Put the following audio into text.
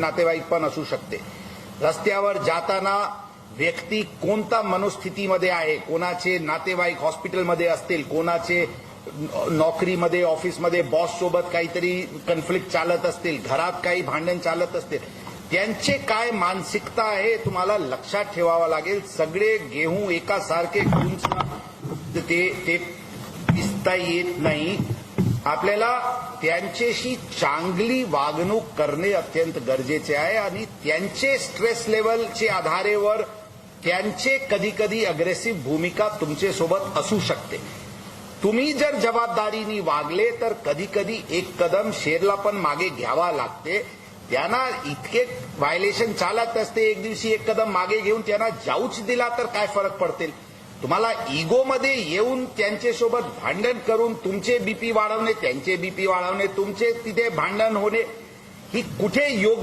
नातेवाईक पण असू शकते। रस्त्यावर जाताना व्यक्ती कोणत्या मनोस्थितीमध्ये आहे, कोणाचे नातेवाईक हॉस्पिटलमध्ये असतील, कोणाचे नोकरीमध्ये ऑफिसमध्ये बॉस सोबत काहीतरी कॉन्फ्लिक्ट चालत असतील, घरात काही भांडण चालत असतील, त्यांचे काय मानसिकता आहे तुम्हाला लक्षात ठेवावं लागेल। सगळे गेहूं एकासारखे ते पिसता येत नाही। आपल्याला त्यांच्याशी चांगली वागणूक करणे अत्यंत गरजेचे आहे आणि त्यांचे स्ट्रेस लेवलच्या आधारेवर त्यांचे कधी कधी अग्रेसिव्ह भूमिका तुमचे सोबत असू शकते। तुम्ही जर जबाबदारीने वागले तर कधी कधी एक कदम शेरला पण मागे घ्यावा लागते। त्यांना इतके व्हायलेशन चालत असते, एक दिवशी एक कदम मागे घेऊन त्यांना जाऊच दिला तर काय फरक पडतील। तुम्हाला इगोमध्ये येऊन त्यांच्यासोबत भांडण करून तुमचे बीपी वाढवणे, त्यांचे बीपी वाढवणे, तुमचे तिथे भांडण होणे ही कुठे योग्य